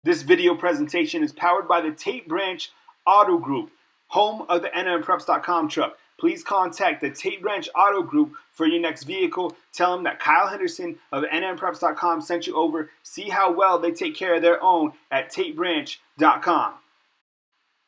This video presentation is powered by the Tate Branch Auto Group, home of the NMPreps.com truck. Please contact the Tate Branch Auto Group for your next vehicle. Tell them that Kyle Henderson of NMPreps.com sent you over. See how well they take care of their own at TateBranch.com.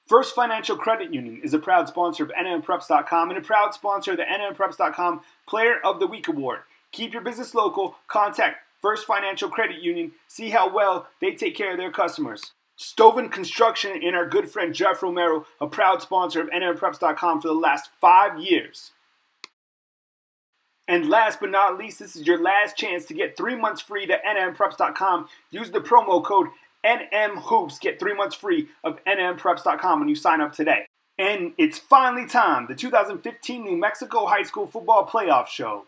First Financial Credit Union is a proud sponsor of NMPreps.com and a proud sponsor of the NMPreps.com Player of the Week Award. Keep your business local. Contact First Financial Credit Union. See how well they take care of their customers. Stoven Construction and our good friend Jeff Romero, a proud sponsor of NMPreps.com for the last 5 years. And last but not least, this is your last chance to get 3 months free to NMPreps.com. Use the promo code NMHOOPS. Get 3 months free of NMPreps.com when you sign up today. And it's finally time, the 2015 New Mexico High School Football Playoff Show.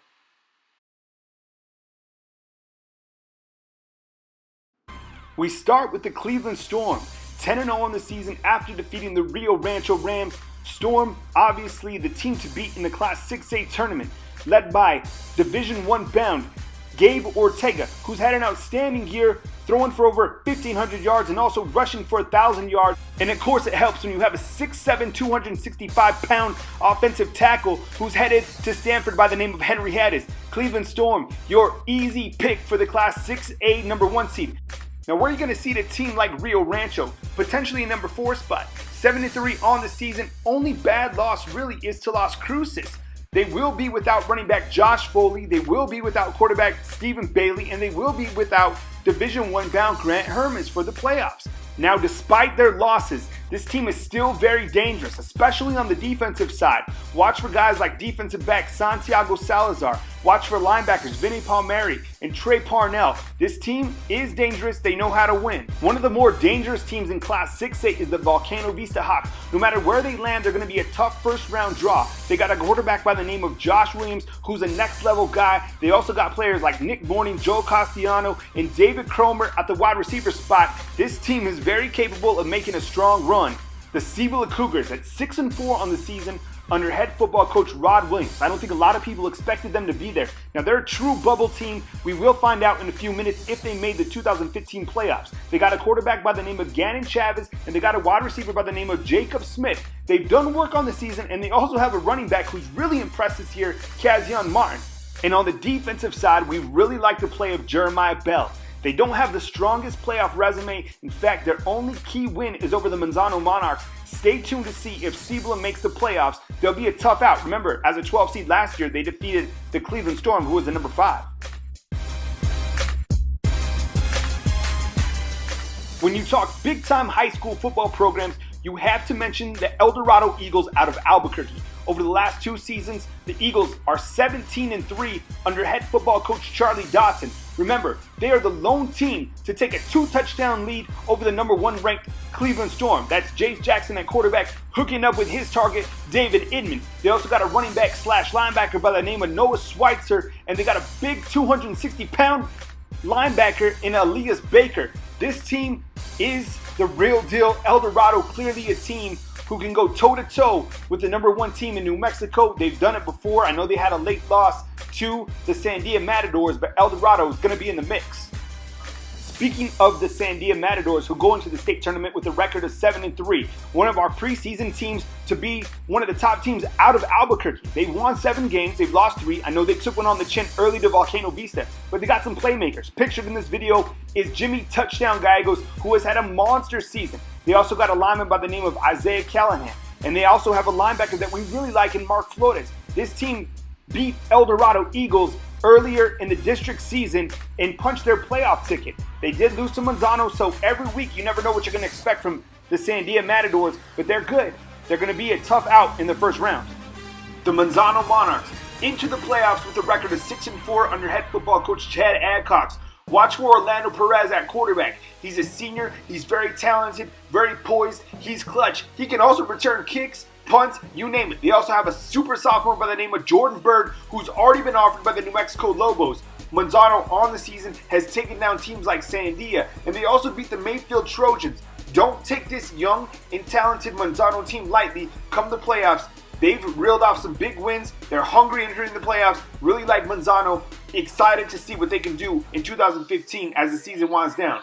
We start with the Cleveland Storm, 10-0 in the season after defeating the Rio Rancho Rams. Storm, obviously the team to beat in the Class 6A tournament, led by Division I bound Gabe Ortega, who's had an outstanding year, throwing for over 1,500 yards and also rushing for 1,000 yards. And of course it helps when you have a 6'7", 265-pound offensive tackle who's headed to Stanford by the name of Henry Haddis. Cleveland Storm, your easy pick for the Class 6A number 1 seed. Now, where are you going to see a team like Rio Rancho, potentially a number 4 spot? 7-3 on the season. Only bad loss really is to Las Cruces. They will be without running back Josh Foley. They will be without quarterback Stephen Bailey. And they will be without Division I bound Grant Hermans for the playoffs. Now, despite their losses, this team is still very dangerous, especially on the defensive side. Watch for guys like defensive back Santiago Salazar. Watch for linebackers Vinny Palmieri and Trey Parnell. This team is dangerous. They know how to win. One of the more dangerous teams in Class 6A is the Volcano Vista Hawks. No matter where they land, they're going to be a tough first-round draw. They got a quarterback by the name of Josh Williams, who's a next-level guy. They also got players like Nick Morning, Joe Castellano, and David Cromer at the wide receiver spot. This team is very capable of making a strong run. The Cibola Cougars at 6-4 on the season under head football coach Rod Williams. I don't think a lot of people expected them to be there. Now, they're a true bubble team. We will find out in a few minutes if they made the 2015 playoffs. They got a quarterback by the name of Gannon Chavez, and they got a wide receiver by the name of Jacob Smith. They've done work on the season, and they also have a running back who's really impressed this year, Kazion Martin. And on the defensive side, we really like the play of Jeremiah Bell. They don't have the strongest playoff resume. In fact, their only key win is over the Manzano Monarchs. Stay tuned to see if Cibola makes the playoffs. They'll be a tough out. Remember, as a 12 seed last year, they defeated the Cleveland Storm, who was the number 5. When you talk big-time high school football programs, you have to mention the El Dorado Eagles out of Albuquerque. Over the last 2 seasons, the Eagles are 17-3 under head football coach Charlie Dotson. Remember, they are the lone team to take a 2-touchdown lead over the number 1 ranked Cleveland Storm. That's Jace Jackson at quarterback, hooking up with his target, David Inman. They also got a running back / linebacker by the name of Noah Schweitzer, and they got a big 260-pound linebacker in Elias Baker. This team is the real deal. El Dorado, clearly a team who can go toe-to-toe with the number 1 team in New Mexico. They've done it before. I know they had a late loss to the Sandia Matadors, but El Dorado is going to be in the mix. Speaking of the Sandia Matadors, who go into the state tournament with a record of 7-3, one of our preseason teams to be one of the top teams out of Albuquerque. They've won 7 games, they've lost 3. I know they took one on the chin early to Volcano Vista, but they got some playmakers. Pictured in this video is Jimmy Touchdown Gallegos, who has had a monster season. They also got a lineman by the name of Isaiah Callahan, and they also have a linebacker that we really like in Mark Flores. This team beat El Dorado Eagles earlier in the district season and punched their playoff ticket. They did lose to Manzano, so every week you never know what you're going to expect from the Sandia Matadors, but they're good. They're going to be a tough out in the first round. The Manzano Monarchs into the playoffs with a record of 6-4 under head football coach Chad Adcox. Watch for Orlando Perez at quarterback. He's a senior, he's very talented, very poised, he's clutch. He can also return kicks, punts, you name it. They also have a super sophomore by the name of Jordan Bird, who's already been offered by the New Mexico Lobos. Manzano on the season has taken down teams like Sandia, and they also beat the Mayfield Trojans. Don't take this young and talented Manzano team lightly. Come the playoffs, they've reeled off some big wins. They're hungry entering the playoffs. Really like Manzano. Excited to see what they can do in 2015 as the season winds down.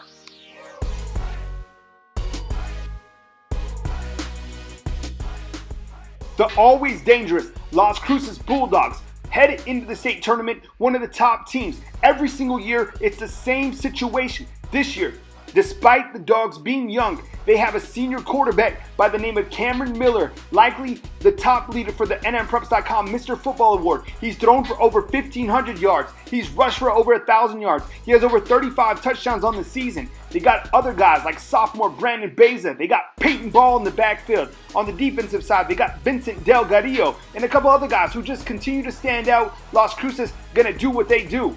The always dangerous Las Cruces Bulldogs headed into the state tournament, one of the top teams. Every single year, it's the same situation. This year, despite the Dogs being young, they have a senior quarterback by the name of Cameron Miller, likely the top leader for the NMPreps.com Mr. Football Award. He's thrown for over 1,500 yards. He's rushed for over 1,000 yards. He has over 35 touchdowns on the season. They got other guys like sophomore Brandon Beza. They got Peyton Ball in the backfield. On the defensive side, they got Vincent Delgadillo and a couple other guys who just continue to stand out. Las Cruces gonna do what they do.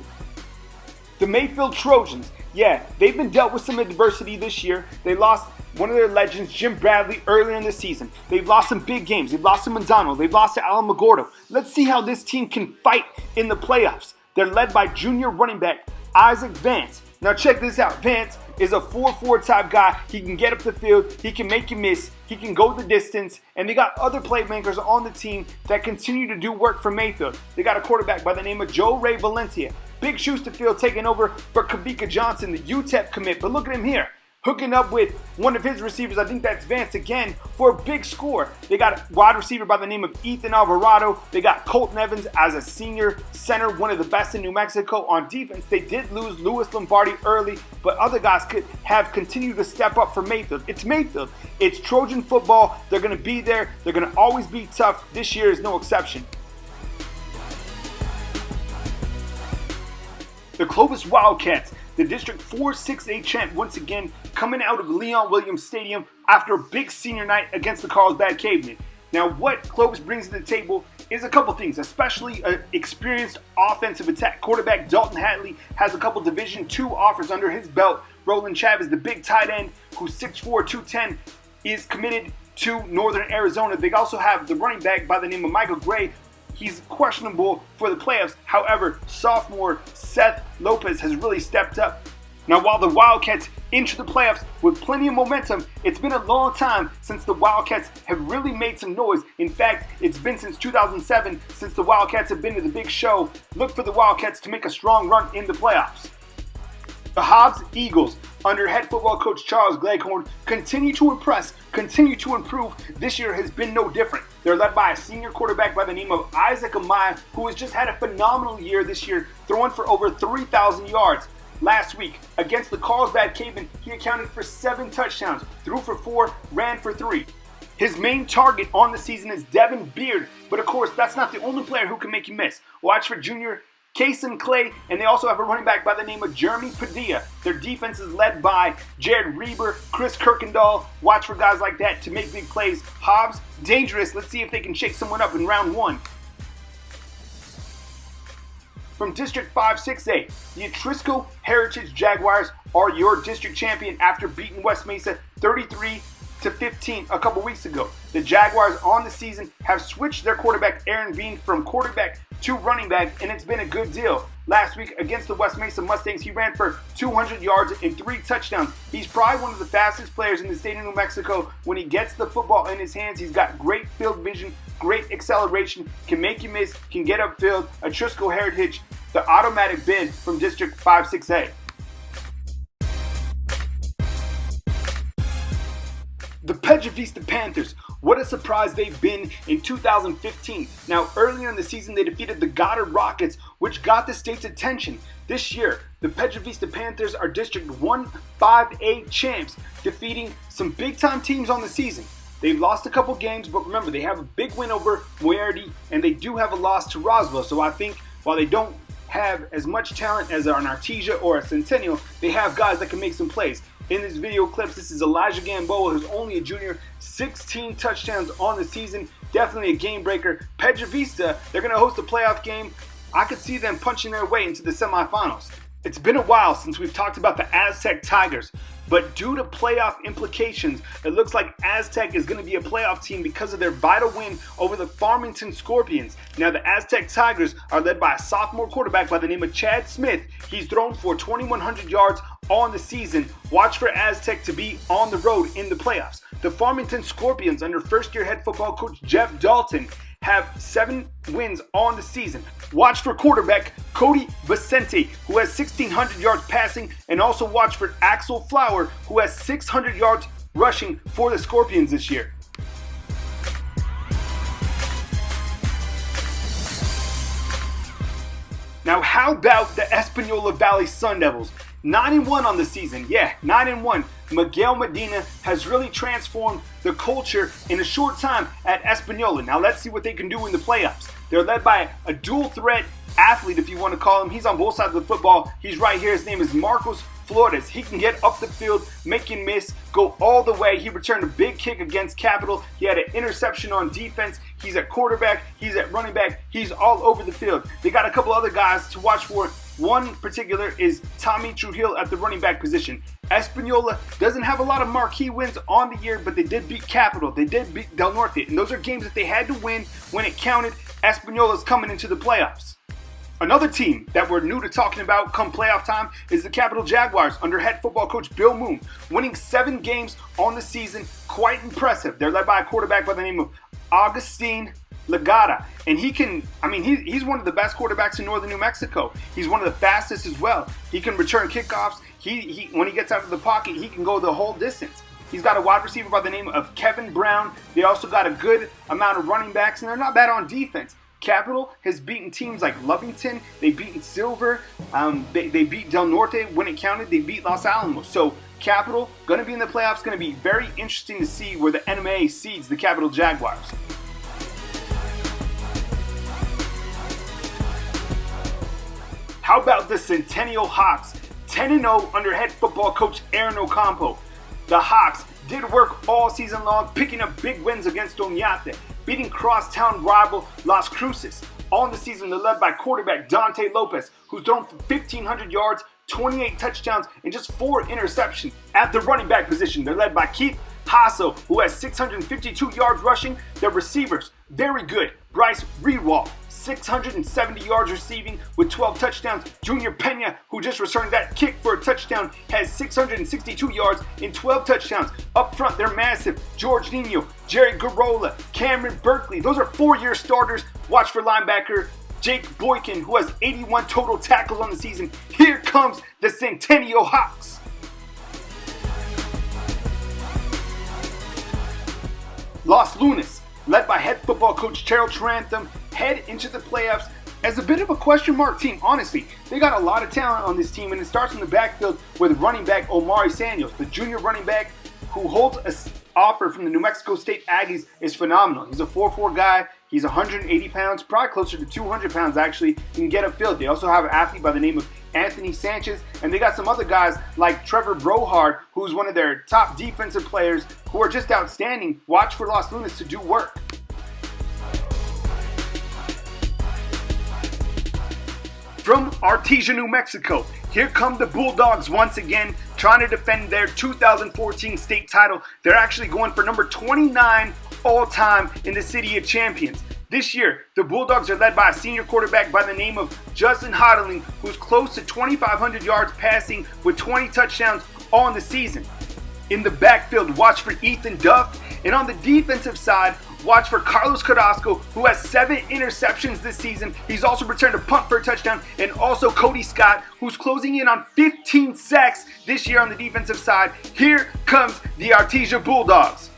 The Mayfield Trojans, yeah, they've been dealt with some adversity this year. They lost one of their legends, Jim Bradley, earlier in the season. They've lost some big games. They've lost to Manzano. They've lost to Alamogordo. Let's see how this team can fight in the playoffs. They're led by junior running back Isaac Vance. Now check this out. Vance is a 4-4 type guy. He can get up the field. He can make you miss. He can go the distance. And they got other playmakers on the team that continue to do work for Mayfield. They got a quarterback by the name of Joe Ray Valencia. Big shoes to fill, taking over for Kavika Johnson, the UTEP commit. But look at him here, hooking up with one of his receivers. I think that's Vance again for a big score. They got a wide receiver by the name of Ethan Alvarado. They got Colton Evans as a senior center, one of the best in New Mexico. On defense, they did lose Louis Lombardi early, but other guys could have continued to step up for Mayfield. It's Mayfield. It's Trojan football. They're going to be there. They're going to always be tough. This year is no exception. The Clovis Wildcats, the District 4 6A champ, once again coming out of Leon Williams Stadium after a big senior night against the Carlsbad Cavemen. Now, what Clovis brings to the table is a couple things, especially an experienced offensive attack. Quarterback Dalton Hatley has a couple Division II offers under his belt. Roland Chavez, the big tight end, who's 6'4", 210, is committed to Northern Arizona. They also have the running back by the name of Michael Gray. He's questionable for the playoffs. However, sophomore Seth Lopez has really stepped up. Now, while the Wildcats enter the playoffs with plenty of momentum, it's been a long time since the Wildcats have really made some noise. In fact, it's been since 2007 since the Wildcats have been to the big show. Look for the Wildcats to make a strong run in the playoffs. The Hobbs Eagles, under head football coach Charles Gleghorn, continue to impress, continue to improve. This year has been no different. They're led by a senior quarterback by the name of Isaac Amaya, who has just had a phenomenal year this year, throwing for over 3,000 yards. Last week, against the Carlsbad Cavemen, he accounted for 7 touchdowns, threw for 4, ran for 3. His main target on the season is Devin Beard, but of course, that's not the only player who can make you miss. Watch for junior Kason Clay, and they also have a running back by the name of Jeremy Padilla. Their defense is led by Jared Reber, Chris Kirkendall. Watch for guys like that to make big plays. Hobbs, dangerous. Let's see if they can shake someone up in round 1. From District 5 6A, the Atrisco Heritage Jaguars are your district champion after beating West Mesa 33-15 a couple weeks ago. The Jaguars on the season have switched their quarterback Aaron Bean from quarterback to running back, and it's been a good deal. Last week against the West Mesa Mustangs, he ran for 200 yards and 3 touchdowns. He's probably one of the fastest players in the state of New Mexico. When he gets the football in his hands, he's got great field vision, great acceleration, can make you miss, can get upfield. Atrisco Heritage, the automatic bid from District 5 6A. The Pedra Vista Panthers, what a surprise they've been in 2015. Now, earlier in the season, they defeated the Goddard Rockets, which got the state's attention. This year, the Pedra Vista Panthers are District 1 5A champs, defeating some big-time teams on the season. They've lost a couple games, but remember, they have a big win over Muerte, and they do have a loss to Roswell. So I think while they don't have as much talent as an Artesia or a Centennial, they have guys that can make some plays. In this video clips, this is Elijah Gamboa, who's only a junior, 16 touchdowns on the season, definitely a game breaker. Pedra Vista, they're going to host a playoff game. I could see them punching their way into the semifinals. It's been a while since we've talked about the Aztec Tigers, but due to playoff implications, it looks like Aztec is going to be a playoff team because of their vital win over the Farmington Scorpions. Now, the Aztec Tigers are led by a sophomore quarterback by the name of Chad Smith. He's thrown for 2,100 yards on the season. Watch for Aztec to be on the road in the playoffs. The Farmington Scorpions, under first-year head football coach Jeff Dalton, have 7 wins on the season. Watch for quarterback Cody Vicente, who has 1,600 yards passing, and also watch for Axel Flower, who has 600 yards rushing for the Scorpions this year. Now, how about the Espanola Valley Sun Devils? 9-1 on the season. Yeah, 9-1. Miguel Medina has really transformed the culture in a short time at Espanola. Now, let's see what they can do in the playoffs. They're led by a dual threat athlete, if you want to call him. He's on both sides of the football. He's right here. His name is Marcos Flores. He can get up the field, make and miss, go all the way. He returned a big kick against Capital. He had an interception on defense. He's at quarterback. He's at running back. He's all over the field. They got a couple other guys to watch for. One particular is Tommy Trujillo at the running back position. Espanola doesn't have a lot of marquee wins on the year, but they did beat Capital. They did beat Del Norte. And those are games that they had to win when it counted. Espanola's coming into the playoffs. Another team that we're new to talking about come playoff time is the Capital Jaguars under head football coach Bill Moon, winning 7 games on the season. Quite impressive. They're led by a quarterback by the name of Agustin Legata, and he's one of the best quarterbacks in northern New Mexico. He's one of the fastest as well. He can return kickoffs. He when he gets out of the pocket, he can go the whole distance. He's got a wide receiver by the name of Kevin Brown. They also got a good amount of running backs, and they're not bad on defense. Capital has beaten teams like Lovington. They've beaten Silver. They beat Del Norte when it counted. They beat Los Alamos. So Capital going to be in the playoffs. Going to be very interesting to see where the NMA seeds the Capital Jaguars. How about the Centennial Hawks? 10-0 under head football coach Aaron Ocampo. The Hawks did work all season long, picking up big wins against Oñate, beating crosstown rival Las Cruces. On the season, they're led by quarterback Dante Lopez, who's thrown for 1,500 yards, 28 touchdowns, and just 4 interceptions. At the running back position, they're led by Keith Hasso, who has 652 yards rushing. Their receivers, very good. Bryce Rewald, 670 yards receiving with 12 touchdowns. Junior Pena, who just returned that kick for a touchdown, has 662 yards and 12 touchdowns. Up front, they're massive. George Nino, Jerry Garola, Cameron Berkeley. Those are 4-year starters. Watch for linebacker Jake Boykin, who has 81 total tackles on the season. Here comes the Centennial Hawks. Los Lunas, led by head football coach Terrell Trantham, head into the playoffs as a bit of a question mark team. Honestly, they got a lot of talent on this team, and it starts in the backfield with running back Omari Sanios. The junior running back who holds an offer from the New Mexico State Aggies is phenomenal. He's a 4'4" guy. He's 180 pounds, probably closer to 200 pounds actually. He can get upfield. They also have an athlete by the name of Anthony Sanchez, and they got some other guys like Trevor Brohard, who's one of their top defensive players, who are just outstanding. Watch for Los Lunas to do work. From Artesia, New Mexico, here come the Bulldogs once again, trying to defend their 2014 state title. They're actually going for number 29 all-time in the City of Champions. This year, the Bulldogs are led by a senior quarterback by the name of Justin Hodling, who's close to 2,500 yards passing with 20 touchdowns on the season. In the backfield, watch for Ethan Duff. And on the defensive side, watch for Carlos Carrasco, who has 7 interceptions this season. He's also returned a punt for a touchdown. And also Cody Scott, who's closing in on 15 sacks this year on the defensive side. Here comes the Artesia Bulldogs.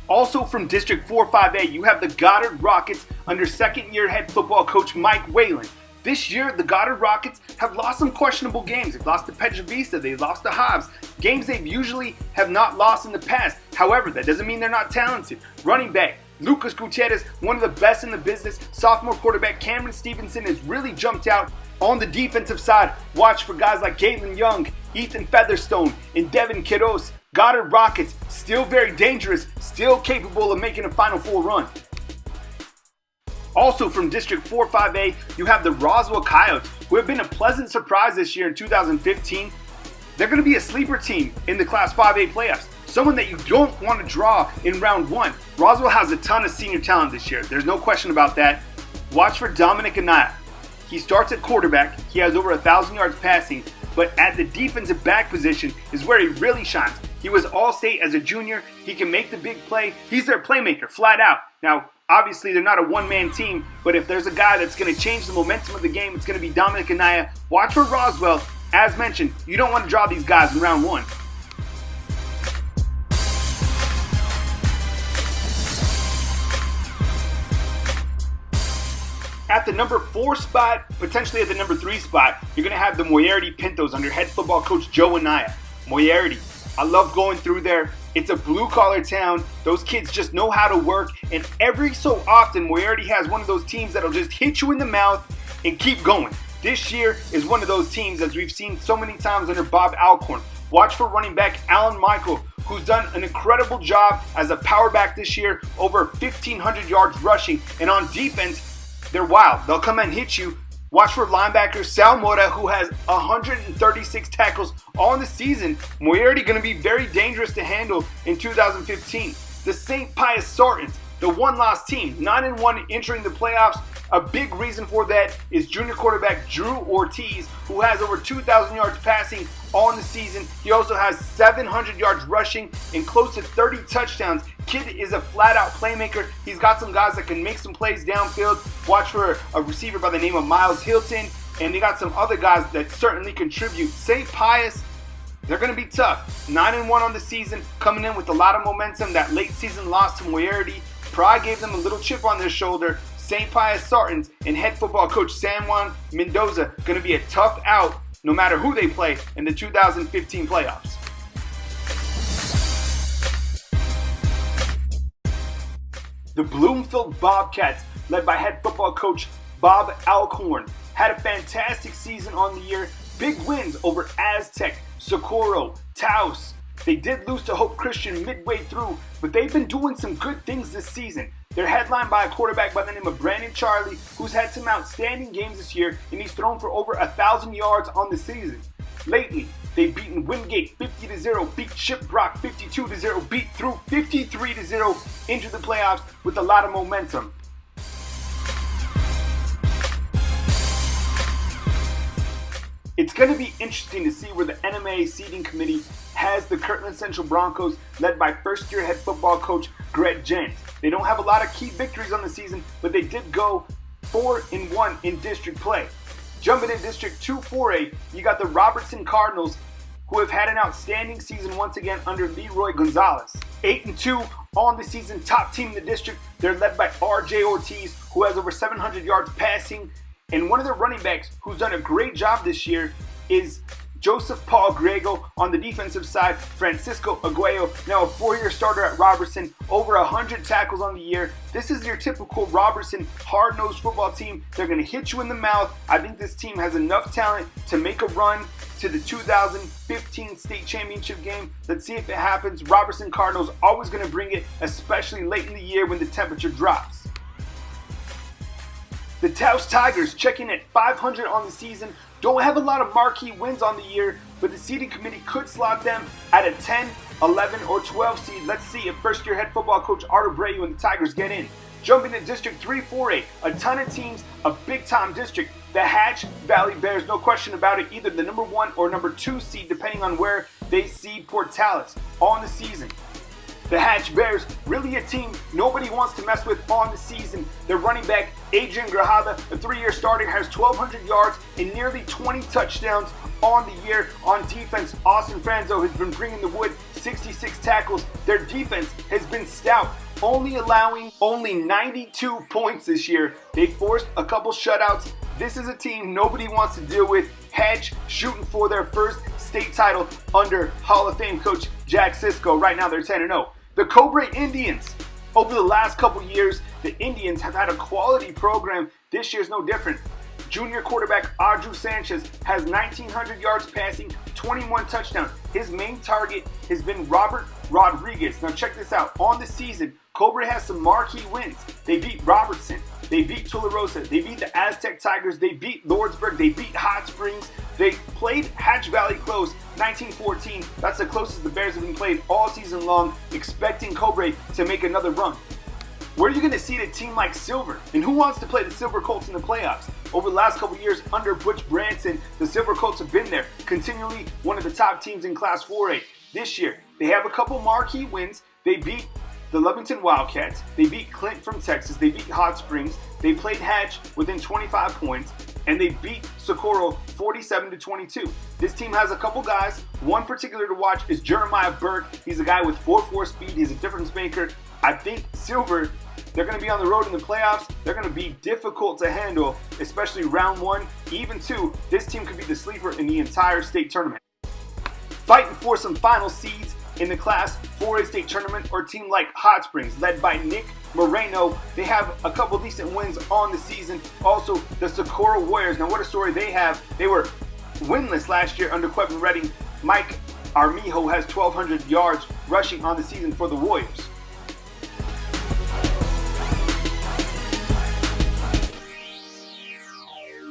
Also from District 4-5A, you have the Goddard Rockets under second-year head football coach Mike Whalen. This year, the Goddard Rockets have lost some questionable games. They've lost to Pedro Vista. They've lost to Hobbs. Games they've usually have not lost in the past. However, that doesn't mean they're not talented. Running back Lucas Gutierrez, one of the best in the business. Sophomore quarterback Cameron Stevenson has really jumped out. On the defensive side, watch for guys like Galen Young, Ethan Featherstone, and Devin Quiroz. Goddard Rockets, still very dangerous, still capable of making a Final Four run. Also from District 4-5A, you have the Roswell Coyotes, who have been a pleasant surprise this year in 2015. They're going to be a sleeper team in the Class 5A playoffs. Someone that you don't want to draw in round 1. Roswell has a ton of senior talent this year. There's no question about that. Watch for Dominic Anaya. He starts at quarterback. He has over 1,000 yards passing, but at the defensive back position is where he really shines. He was All-State as a junior. He can make the big play. He's their playmaker, flat out. Now, obviously, they're not a one-man team, but if there's a guy that's going to change the momentum of the game, it's going to be Dominic Anaya. Watch for Roswell. As mentioned, you don't want to draw these guys in round 1. At At the number 4 spot, potentially at the number 3 spot, you're going to have the Moriarty Pintos under head football coach Joe Anaya. Moriarty, I love going through there. It's a blue-collar town. Those kids just know how to work. And every so often, Moriarty has one of those teams that'll just hit you in the mouth and keep going. This year is one of those teams, as we've seen so many times under Bob Alcorn. Watch for running back Alan Michael, who's done an incredible job as a power back this year, over 1,500 yards rushing. And on defense, they're wild. They'll come and hit you. Watch for linebacker Sal Mora, who has 136 tackles all in the season. Moriarty going to be very dangerous to handle in 2015. The St. Pius Sartans, the one-loss team, 9-1 entering the playoffs. A big reason for that is junior quarterback Drew Ortiz, who has over 2,000 yards passing all in the season. He also has 700 yards rushing and close to 30 touchdowns. Kid is a flat-out playmaker. He's got some guys that can make some plays downfield. Watch for a receiver by the name of Miles Hilton, and they got some other guys that certainly contribute. St. Pius, they're going to be tough. 9-1 on the season, coming in with a lot of momentum. That late season loss to Moriarty probably gave them a little chip on their shoulder. St. Pius Sartans and head football coach San Juan Mendoza going to be a tough out no matter who they play in the 2015 playoffs. The Bloomfield Bobcats, led by head football coach Bob Alcorn, had a fantastic season on the year. Big wins over Aztec, Socorro, Taos. They did lose to Hope Christian midway through, but they've been doing some good things this season. They're headlined by a quarterback by the name of Brandon Charlie, who's had some outstanding games this year, and he's thrown for over 1,000 yards on the season. Lately, they've beaten Wingate 50-0, beat Shiprock 52-0, beat Through 53-0 into the playoffs with a lot of momentum. It's going to be interesting to see where the NMAA seeding committee has the Kirtland Central Broncos, led by first-year head football coach Greg Jens. They don't have a lot of key victories on the season, but they did go 4-1 in district play. Jumping in District 2-4A, you got the Robertson Cardinals, who have had an outstanding season once again under Leroy Gonzalez. 8-2 on the season, top team in the district. They're led by R.J. Ortiz, who has over 700 yards passing. And one of their running backs who's done a great job this year is Joseph Paul Grego. On the defensive side, Francisco Aguayo, now a 4-year starter at Robertson, over 100 tackles on the year. This is your typical Robertson hard-nosed football team. They're going to hit you in the mouth. I think this team has enough talent to make a run to the 2015 state championship game. Let's see if it happens. Robertson Cardinals always going to bring it, especially late in the year when the temperature drops. The Taos Tigers, checking at 500 on the season, don't have a lot of marquee wins on the year, but the seeding committee could slot them at a 10, 11, or 12 seed. Let's see if first-year head football coach Artur Abreu and the Tigers get in. Jumping to District 3-4A, a ton of teams, a big-time district. The Hatch Valley Bears, no question about it, either the number 1 or number 2 seed, depending on where they seed Portales on the season. The Hatch Bears, really a team nobody wants to mess with on the season. Their running back, Adrian Grajada, a 3-year starter, has 1,200 yards and nearly 20 touchdowns on the year. On defense, Austin Franzo has been bringing the wood, 66 tackles. Their defense has been stout, only allowing 92 points this year. They forced a couple shutouts. This is a team nobody wants to deal with. Hatch shooting for their first state title under Hall of Fame coach Jack Sisko. Right now they're 10-0. The Cobra Indians. Over the last couple years, the Indians have had a quality program. This year's no different. Junior quarterback Audrey Sanchez has 1,900 yards passing, 21 touchdowns. His main target has been Robert Rodriguez. Now check this out. On the season, Cobra has some marquee wins. They beat Robertson. They beat Tularosa. They beat the Aztec Tigers. They beat Lordsburg. They beat Hot Springs. They played Hatch Valley close, 19-14. That's the closest the Bears have been played all season long, expecting Cobra to make another run. Where are you going to see a team like Silver? And who wants to play the Silver Colts in the playoffs? Over the last couple years under Butch Branson, the Silver Colts have been there, continually one of the top teams in Class 4A. This year, they have a couple marquee wins. They beat the Lovington Wildcats. They beat Clint from Texas. They beat Hot Springs. They played Hatch within 25 points. and they beat Socorro 47-22. This team has a couple guys. One particular to watch is Jeremiah Burke. He's a guy with 4.4 speed. He's a difference maker. I think Silver, they're going to be on the road in the playoffs. They're going to be difficult to handle, especially round 1, even 2. This team could be the sleeper in the entire state tournament. Fighting for some final seeds in the Class 4A state tournament or a team like Hot Springs, led by Nick Moreno. They have a couple decent wins on the season. Also, the Socorro Warriors. Now, what a story they have. They were winless last year under Quentin Redding. Mike Armijo has 1,200 yards rushing on the season for the Warriors.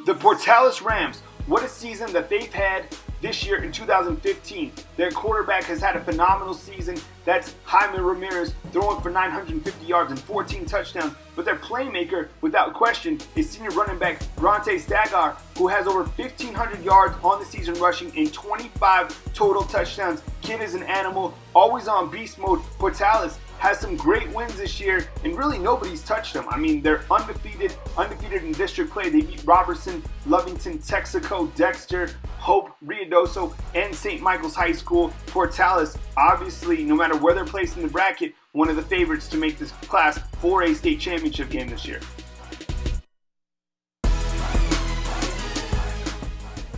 The Portales Rams. What a season that they've had this year in 2015. Their quarterback has had a phenomenal season. That's Jaime Ramirez, throwing for 950 yards and 14 touchdowns. But their playmaker, without question, is senior running back Ronte Stagar, who has over 1,500 yards on the season rushing and 25 total touchdowns. Kid is an animal, always on beast mode. Portales has some great wins this year, and really nobody's touched them. I mean, they're undefeated in district play. They beat Robertson, Lovington, Texaco, Dexter, Hope, Ruidoso, and St. Michael's High School. Portales, obviously, no matter where they're placed in the bracket, one of the favorites to make this Class 4A state championship game this year.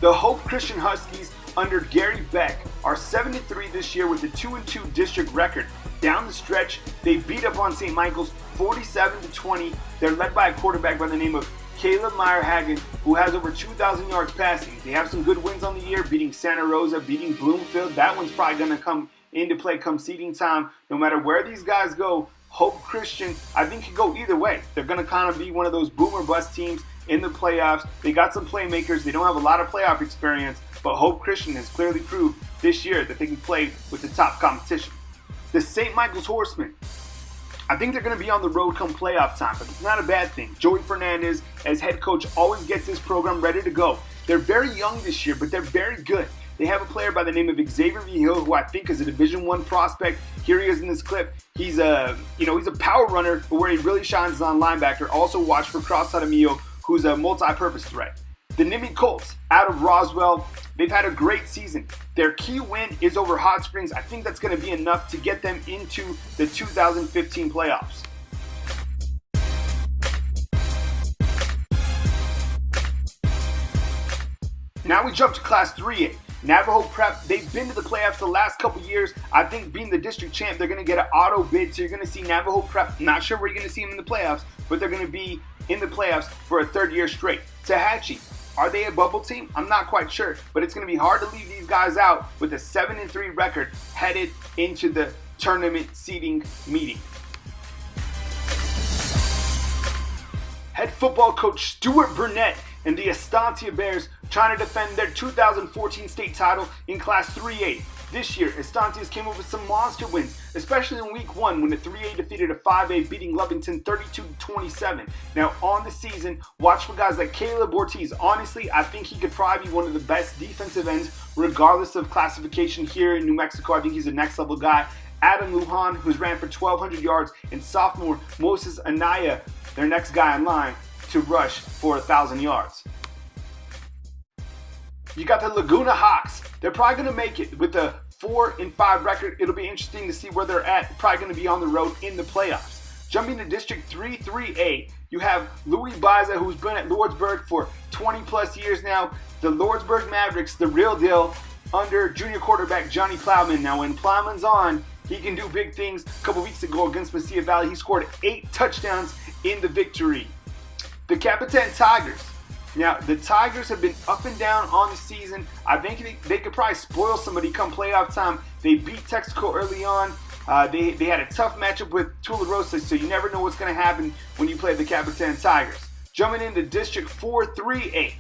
The Hope Christian Huskies under Gary Beck are 7-3 this year with a 2-2 district record. Down the stretch, they beat up on St. Michael's 47-20. They're led by a quarterback by the name of Caleb Meyer-Hagen, who has over 2,000 yards passing. They have some good wins on the year, beating Santa Rosa, beating Bloomfield. That one's probably going to come into play come seeding time. No matter where these guys go, Hope Christian, I think, can go either way. They're going to kind of be one of those boom or bust teams in the playoffs. They got some playmakers. They don't have a lot of playoff experience, but Hope Christian has clearly proved this year that they can play with the top competition. The St. Michael's Horsemen, I think they're going to be on the road come playoff time, but it's not a bad thing. Joey Fernandez, as head coach, always gets this program ready to go. They're very young this year, but they're very good. They have a player by the name of Xavier Vigil, who I think is a Division I prospect. Here he is in this clip. He's a power runner, but where he really shines is on linebacker. Also watch for Cross Adamillo, who's a multi-purpose threat. The Nittany Colts out of Roswell, they've had a great season. Their key win is over Hot Springs. I think that's going to be enough to get them into the 2015 playoffs. Now we jump to Class 3A. Navajo Prep, they've been to the playoffs the last couple years. I think being the district champ, they're going to get an auto bid. So you're going to see Navajo Prep. Not sure where you're going to see them in the playoffs, but they're going to be in the playoffs for a third year straight. Tehachapi, are they a bubble team? I'm not quite sure, but it's going to be hard to leave these guys out with a 7-3 record headed into the tournament seeding meeting. Head football coach Stuart Burnett and the Estancia Bears trying to defend their 2014 state title in Class 3A. This year, Estancias came up with some monster wins, especially in Week 1 when the 3A defeated a 5A, beating Lovington 32-27. Now, on the season, watch for guys like Caleb Ortiz. Honestly, I think he could probably be one of the best defensive ends, regardless of classification here in New Mexico. I think he's a next-level guy. Adam Lujan, who's ran for 1,200 yards, and sophomore Moses Anaya, their next guy in line to rush for 1,000 yards. You got the Laguna Hawks. They're probably going to make it with a 4-5 record. It'll be interesting to see where they're at. Probably going to be on the road in the playoffs. Jumping to District 3-3A, you have Louis Baza, who's been at Lordsburg for 20 plus years now. The Lordsburg Mavericks, the real deal, under junior quarterback Johnny Plowman. Now, when Plowman's on, he can do big things. A couple weeks ago against Mesilla Valley, he scored 8 touchdowns in the victory. The Capitan Tigers. Now, the Tigers have been up and down on the season. I think they could probably spoil somebody come playoff time. They beat Texaco early on. They had a tough matchup with Tularosa, so you never know what's going to happen when you play the Capitan Tigers. Jumping into District 4-3A,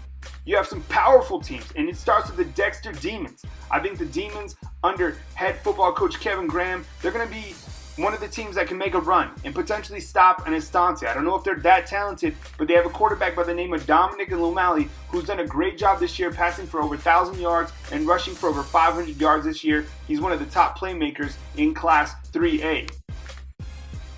you have some powerful teams, and it starts with the Dexter Demons. I think the Demons, under head football coach Kevin Graham, they're going to be one of the teams that can make a run and potentially stop an Estancia. I don't know if they're that talented, but they have a quarterback by the name of Dominic Lumali, who's done a great job this year, passing for over 1,000 yards and rushing for over 500 yards this year. He's one of the top playmakers in Class 3A.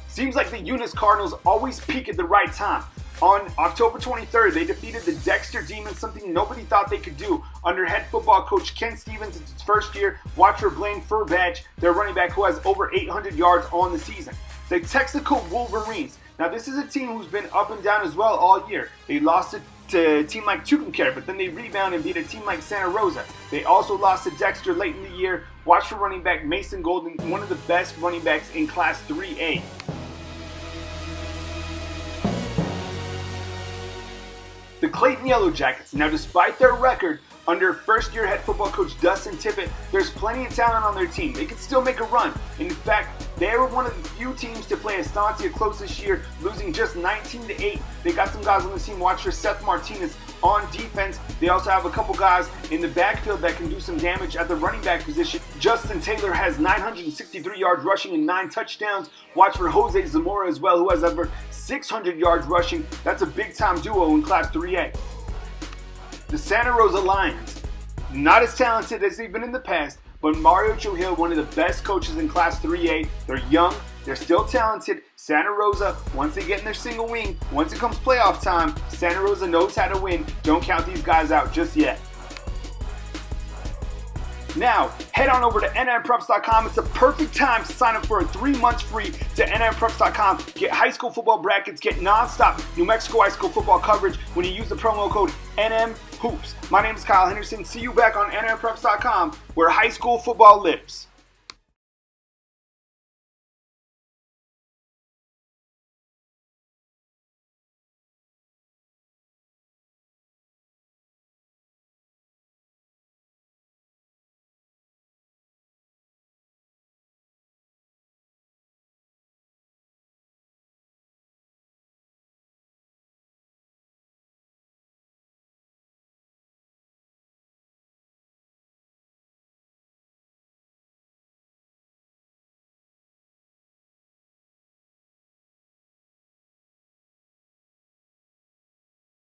Seems like the Eunice Cardinals always peak at the right time. On October 23rd, they defeated the Dexter Demons, something nobody thought they could do. Under head football coach Ken Stevens, it's his first year. Watch for Blaine Furbach, their running back who has over 800 yards on the season. The Texaco Wolverines. Now, this is a team who's been up and down as well all year. They lost to a team like Tucumcari, but then they rebounded and beat a team like Santa Rosa. They also lost to Dexter late in the year. Watch for running back Mason Golden, one of the best running backs in Class 3A. The Clayton Yellow Jackets. Now, despite their record, under first-year head football coach Dustin Tippett, there's plenty of talent on their team. They can still make a run. In fact, they were one of the few teams to play Estancia close this year, losing just 19-8. They got some guys on the team. Watch for Seth Martinez on defense. They also have a couple guys in the backfield that can do some damage at the running back position. Justin Taylor has 963 yards rushing and 9 touchdowns. Watch for Jose Zamora as well, who has over 600 yards rushing. That's a big-time duo in Class 3A. The Santa Rosa Lions, not as talented as they've been in the past, but Mario Trujillo, one of the best coaches in Class 3A. They're young, they're still talented. Santa Rosa, once they get in their single wing, once it comes playoff time, Santa Rosa knows how to win. Don't count these guys out just yet. Now, head on over to NMPreps.com. It's a perfect time to sign up for a 3 months free to NMPreps.com. Get high school football brackets, get non-stop New Mexico high school football coverage when you use the promo code NMHOOPS. My name is Kyle Henderson. See you back on NMPreps.com where high school football lives.